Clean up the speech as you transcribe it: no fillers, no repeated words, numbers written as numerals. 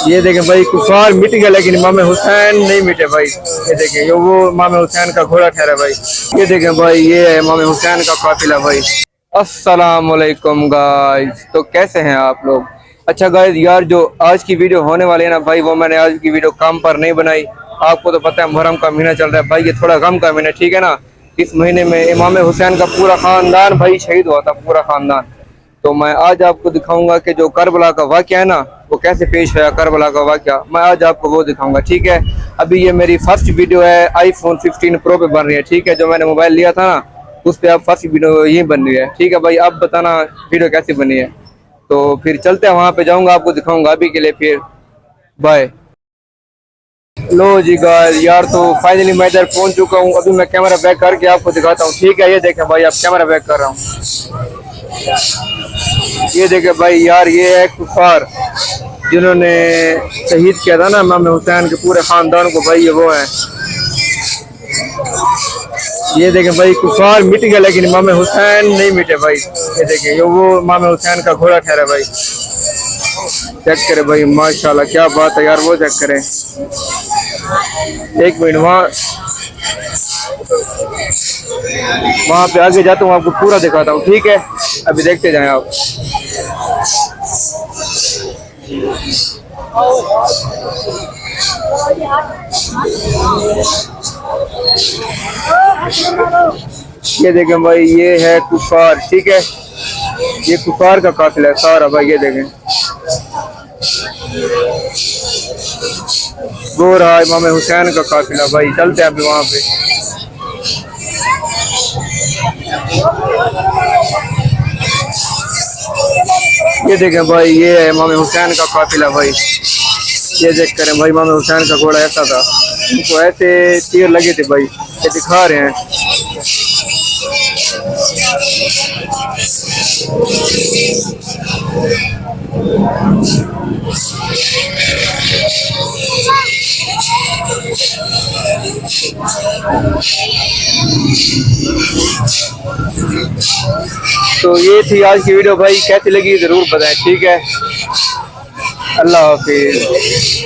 ये देखें भाई, कुफार मिट गया लेकिन इमाम हुसैन नहीं मिटे भाई। ये देखें, ये वो इमाम हुसैन का घोड़ा ठहरा भाई। ये देखें भाई, ये है इमाम हुसैन का काफिला भाई। अस्सलाम वालेकुम गाइस, तो कैसे हैं आप लोग। अच्छा गाइस, यार जो आज की वीडियो होने वाली है ना भाई, वो मैंने आज की वीडियो काम पर नहीं बनाई। आपको तो पता है मुहर्रम का महीना चल रहा है भाई, ये थोड़ा गम का महीना, ठीक है ना। इस महीने में इमाम हुसैन का पूरा खानदान भाई शहीद हुआ था, पूरा खानदान। तो मैं आज आपको दिखाऊंगा कि जो करबला का वाक़या है ना, वो कैसे पेश हुआ। करबला का वाक़या मैं आज आपको वो दिखाऊंगा, ठीक है। अभी ये मेरी फर्स्ट वीडियो है, आईफोन 15 प्रो पे बन रही है, ठीक है। जो मैंने मोबाइल लिया था ना, उस पर अब फर्स्ट वीडियो यही बन रही है, ठीक है भाई। अब बताना वीडियो कैसी बनी है। तो फिर चलते हैं, वहाँ पे जाऊँगा, आपको दिखाऊँगा। अभी के लिए फिर बाय। लो जी गाइस, यार तो फाइनली मैं इधर पहुँच चुका हूँ। अभी मैं कैमरा बैक करके आपको दिखाता हूँ, ठीक है। ये देखें भाई, अब कैमरा बैक कर रहा हूँ। ये देखे भाई, यार ये है कुफार जिन्होंने शहीद किया था ना इमाम हुसैन के पूरे खानदान को भाई, ये वो है। ये देखें भाई, कुफार मिट गया लेकिन इमाम हुसैन नहीं मिटे भाई। ये देखें, ये वो इमाम हुसैन का घोड़ा ठहरा भाई। चेक करे भाई, माशाल्लाह क्या बात है यार, वो चेक करें। एक मिनट, वहाँ पे आगे जाता हूँ, आपको पूरा दिखाता हूँ, ठीक है। अभी देखते जाएं आप। ये देखें भाई, ये है कुफार, ठीक है। ये कुफार का काफिला है सारा भाई। ये देखें, वो रहा इमाम हुसैन का काफिला भाई। चलते हैं अभी वहाँ पे। ये देखें भाई, ये है इमाम हुसैन का काफिला भाई। ये चेक करें भाई, इमाम हुसैन का घोड़ा ऐसा था, उनको ऐसे तीर लगे थे भाई, ये दिखा रहे हैं। तो ये थी आज की वीडियो भाई, कैसी लगी जरूर बताएं, ठीक है। अल्लाह हाफिज।